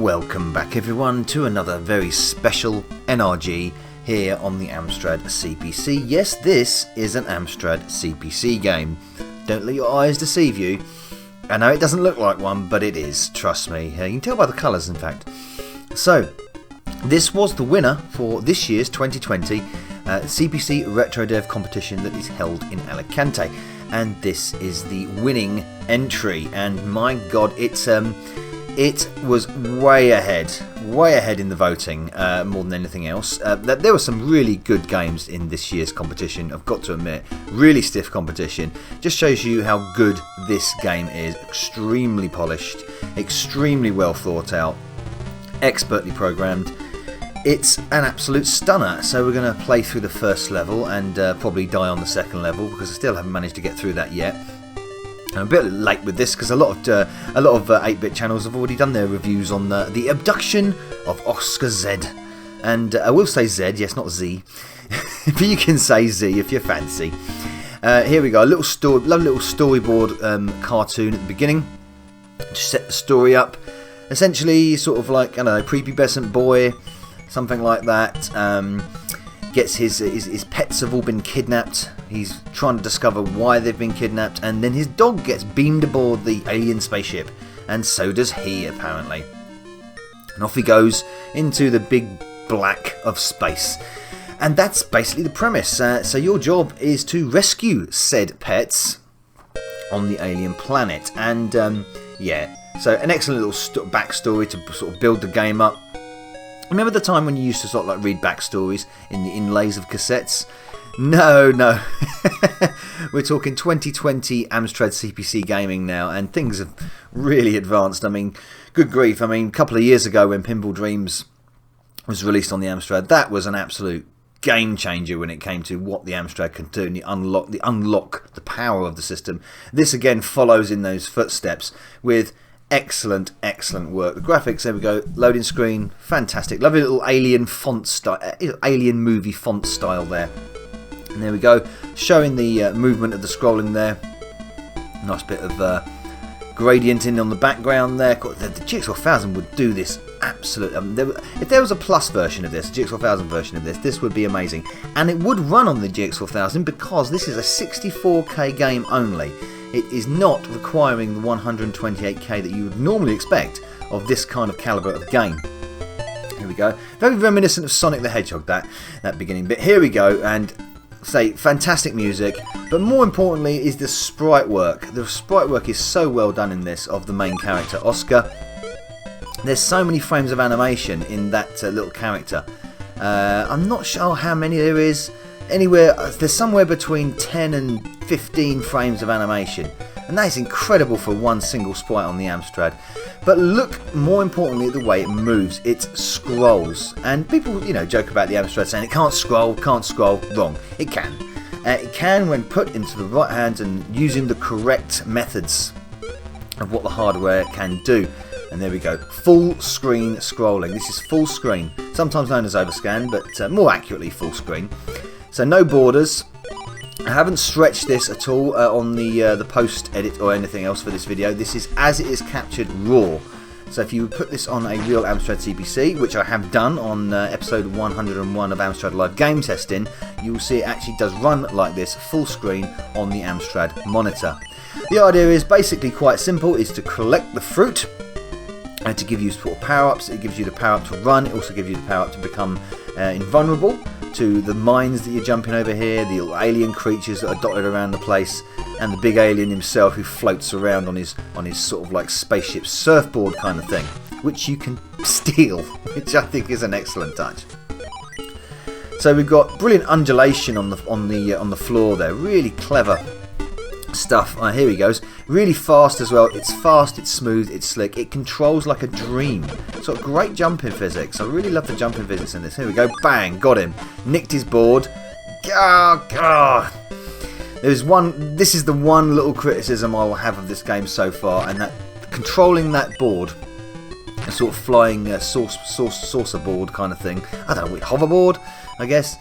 Welcome back everyone to another very special NRG here on the Amstrad CPC. Yes, this is an Amstrad CPC game. Don't let your eyes deceive you. I know it doesn't look like one, but it is, trust me. You can tell by the colours, in fact. So, this was the winner for this year's 2020 CPCRetroDev competition that is held in Alicante. And this is the winning entry. And my god, it was way ahead in the voting, more than anything else. There were some really good games in this year's competition, I've got to admit. Really stiff competition. Just shows you how good this game is. Extremely polished, extremely well thought out, expertly programmed. It's an absolute stunner. So we're going to play through the first level and probably die on the second level because I still haven't managed to get through that yet. I'm a bit late with this because a lot of 8-bit channels have already done their reviews on the Abduction of Oscar Z, and I will say Z, yes, not Z, but you can say Z if you fancy. Here we go, a little story, lovely little storyboard cartoon at the beginning. Just set the story up. Essentially, sort of like, I don't know, prepubescent boy, something like that. Gets his pets have all been kidnapped. He's trying to discover why they've been kidnapped, and then his dog gets beamed aboard the alien spaceship, and so does he apparently. And off he goes into the big black of space. And that's basically the premise. So your job is to rescue said pets on the alien planet. And yeah, so an excellent little backstory to sort of build the game up. Remember the time when you used to sort of like read backstories in the inlays of cassettes? No. We're talking 2020 Amstrad CPC gaming now, and things have really advanced. I mean, good grief. I mean, a couple of years ago when Pinball Dreams was released on the Amstrad, that was an absolute game changer when it came to what the Amstrad can do and unlock the power of the system. This again follows in those footsteps with excellent work. The graphics, there we go, loading screen, fantastic. Lovely little alien font style, alien movie font style there. And there we go, showing the movement of the scrolling there. Nice bit of gradient in on the background there. The Jigsaw 1000 would do this absolutely. If there was a plus version of this, Jigsaw 1000 version of this would be amazing. And it would run on the Jigsaw 1000 because this is a 64K game only. It is not requiring the 128K that you would normally expect of this kind of calibre of game. Here we go. Very reminiscent of Sonic the Hedgehog, that beginning bit. Here we go, and say fantastic music, but more importantly is the sprite work. The sprite work is so well done in this of the main character, Oscar. There's so many frames of animation in that little character. I'm not sure how many there is. There's somewhere between 10 and 15 frames of animation, and that is incredible for one single sprite on the Amstrad. But look more importantly at the way it moves. It scrolls, and people joke about the Amstrad saying it can't scroll. Wrong, it can. It can when put into the right hands and using the correct methods of what the hardware can do. And there we go, full screen scrolling. This is full screen, sometimes known as overscan, but more accurately full screen. So no borders. I haven't stretched this at all on the post edit or anything else for this video. This is as it is captured raw. So if you put this on a real Amstrad CPC, which I have done on episode 101 of Amstrad Live Game Testing, you will see it actually does run like this, full screen on the Amstrad monitor. The idea is basically quite simple, is to collect the fruit and to give you sort of power-ups. It gives you the power-up to run, it also gives you the power-up to become invulnerable to the mines that you're jumping over here, the little alien creatures that are dotted around the place, and the big alien himself who floats around on his sort of like spaceship surfboard kind of thing, which you can steal, which I think is an excellent touch. So we've got brilliant undulation on the floor there, really clever stuff. Here he goes, really fast as well. It's fast, it's smooth, it's slick, it controls like a dream. It's got great jumping physics. I really love the jumping physics in this. Here we go, bang, got him, nicked his board. This is the one little criticism I will have of this game so far, and that controlling that board, a sort of flying saucer board kind of thing, I don't know, hoverboard I guess.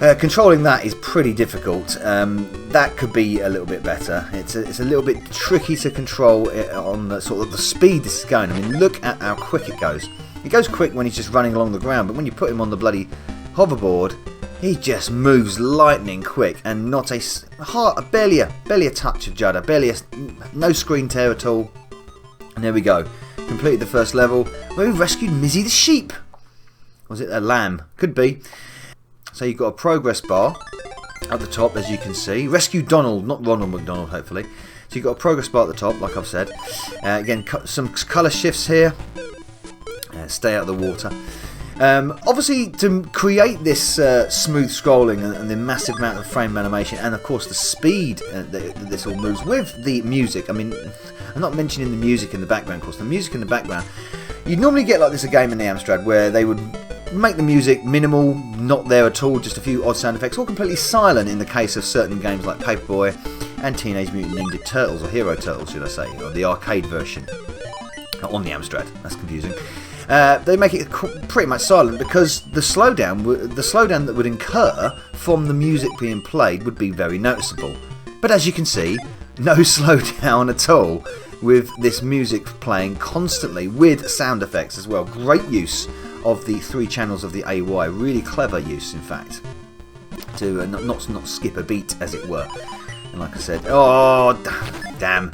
Controlling that is pretty difficult. That could be a little bit better. It's a little bit tricky to control it on the sort of the speed this is going. I mean, look at how quick it goes. It goes quick when he's just running along the ground, but when you put him on the bloody hoverboard, he just moves lightning quick, and not barely a touch of judder, no screen tear at all. And there we go. Completed the first level where we rescued Mizzy the sheep. Was it a lamb? Could be. So you've got a progress bar at the top, as you can see. Rescue Donald, not Ronald McDonald, hopefully. So you've got a progress bar at the top, like I've said. Again, some colour shifts here. Stay out of the water. Obviously, to create this smooth scrolling and the massive amount of frame animation, and of course the speed that this all moves with the music. I mean, I'm not mentioning the music in the background. Of course, the music in the background, you'd normally get like this a game in the Amstrad where they would make the music minimal, not there at all, just a few odd sound effects, or completely silent in the case of certain games like Paperboy and Teenage Mutant Ninja Turtles, or Hero Turtles, should I say, or the arcade version on the Amstrad. That's confusing. They make it pretty much silent because the slowdown that would incur from the music being played would be very noticeable. But as you can see, no slowdown at all with this music playing constantly with sound effects as well. Great use of the 3 channels of the AY, really clever use in fact, to not skip a beat, as it were. And like I said, oh damn.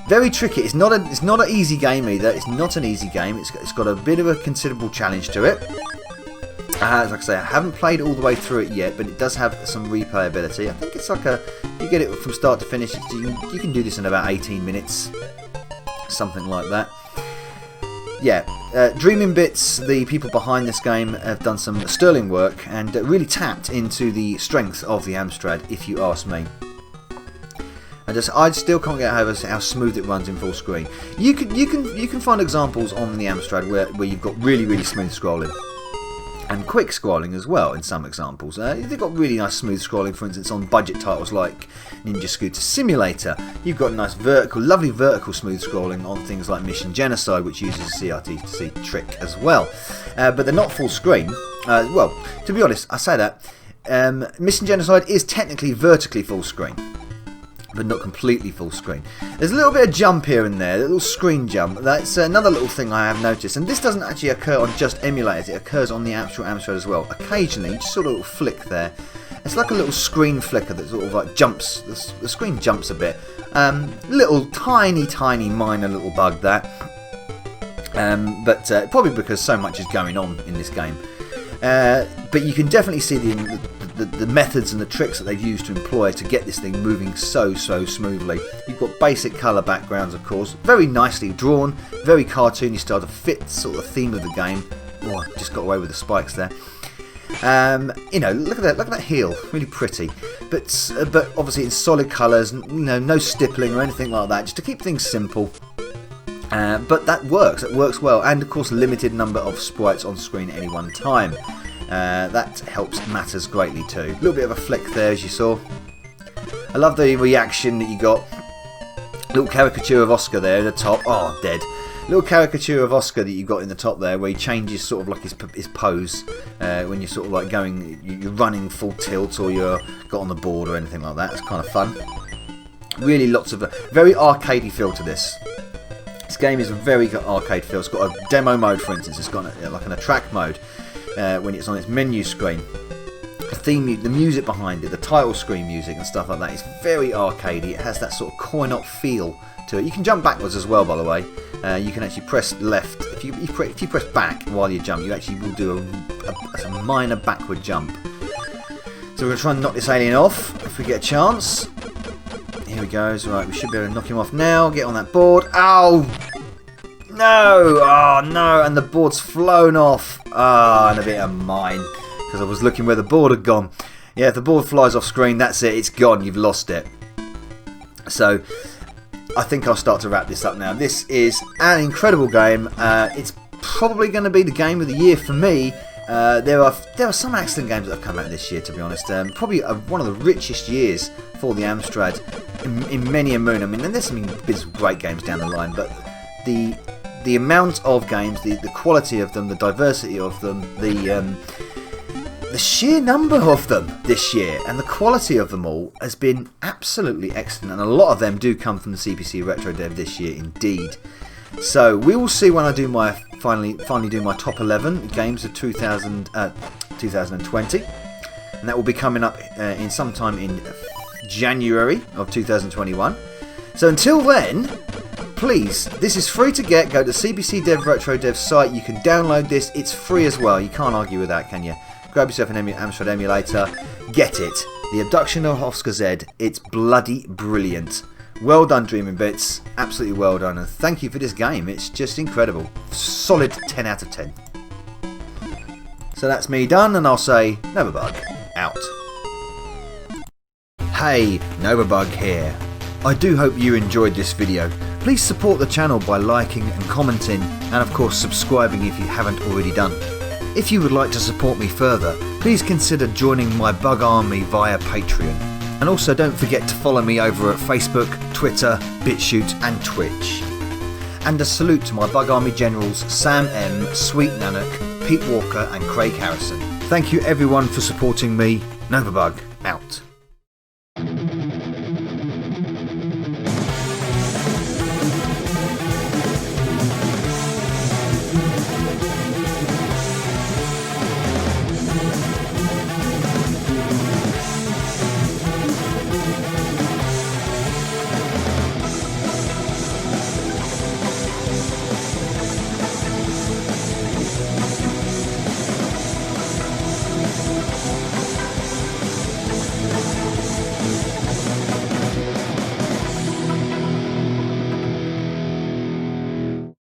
Very tricky. It's not an easy game either. It's not an easy game. It's got a bit of a considerable challenge to it. Like I say, I haven't played all the way through it yet, but it does have some replayability. I think it's like you get it from start to finish. You can do this in about 18 minutes, something like that. Yeah, Dreamin Bits, the people behind this game, have done some sterling work and really tapped into the strength of the Amstrad, if you ask me. I still can't get over how smooth it runs in full screen. You can find examples on the Amstrad where you've got really smooth scrolling and quick scrolling as well. In some examples, they've got really nice smooth scrolling. For instance, on budget titles like Ninja Scooter Simulator, you've got nice lovely vertical smooth scrolling on things like Mission Genocide, which uses a CRTC trick as well. But they're not full screen. Well, to be honest, I say that Mission Genocide is technically vertically full screen, but not completely full screen. There's a little bit of jump here and there, a little screen jump. That's another little thing I have noticed, and this doesn't actually occur on just emulators, it occurs on the actual Amstrad as well. Occasionally, just sort of a little flick there. It's like a little screen flicker that sort of like jumps, the screen jumps a bit. Little tiny minor little bug that. But probably because so much is going on in this game. But you can definitely see the methods and the tricks that they've used to employ to get this thing moving so smoothly. You've got basic colour backgrounds, of course, very nicely drawn, very cartoony style to fit sort of the theme of the game. Oh, I just got away with the spikes there. You know, look at that heel, really pretty. But obviously in solid colours, you know, no stippling or anything like that, just to keep things simple. But that works well, and of course limited number of sprites on screen at any one time. That helps matters greatly too. A little bit of a flick there, as you saw. I love the reaction that you got. Little caricature of Oscar there at the top. Oh, dead. Little caricature of Oscar that you got in the top there, where he changes sort of like his pose when you're sort of like you're running full tilt, or you're got on the board or anything like that. It's kind of fun. Really lots of very arcadey feel to this. This game is a very arcade feel. It's got a demo mode, for instance. It's got like an attract mode when it's on its menu screen. The music behind it, the title screen music and stuff like that is very arcadey. It has that sort of coin-op feel to it. You can jump backwards as well, by the way. You can actually press left. If you press back while you jump, you actually will do a minor backward jump. So we're going to try and knock this alien off if we get a chance. Here he goes. Right, we should be able to knock him off now. Get on that board. Ow! No! Oh no! And the board's flown off. Ah, and a bit of mine. Because I was looking where the board had gone. Yeah, if the board flies off screen, that's it. It's gone. You've lost it. So, I think I'll start to wrap this up now. This is an incredible game. It's probably going to be the game of the year for me. There are some excellent games that have come out this year, to be honest. Probably one of the richest years for the Amstrad in many a moon. I mean, and there's some great games down the line, but the amount of games, the quality of them, the diversity of them, the sheer number of them this year and the quality of them all has been absolutely excellent, and a lot of them do come from the CPCRetroDev this year indeed. So we will see when I do my finally do my top 11 games of 2020, and that will be coming up in sometime in January of 2021. So until then, please, this is free to get. Go to CPCRetroDev site. You can download this. It's free as well. You can't argue with that, can you? Grab yourself an Amstrad emulator. Get it. The Abduction of Oscar Z. It's bloody brilliant. Well done, Dreamin Bits. Absolutely well done. And thank you for this game. It's just incredible. Solid 10 out of 10. So that's me done, and I'll say Novabug out. Hey, Novabug here. I do hope you enjoyed this video. Please support the channel by liking and commenting, and of course subscribing if you haven't already done. If you would like to support me further, please consider joining my bug army via Patreon. And also don't forget to follow me over at Facebook, Twitter, BitChute and Twitch. And a salute to my bug army generals Sam M, Sweet Nanak, Pete Walker and Craig Harrison. Thank you everyone for supporting me. Novabug out.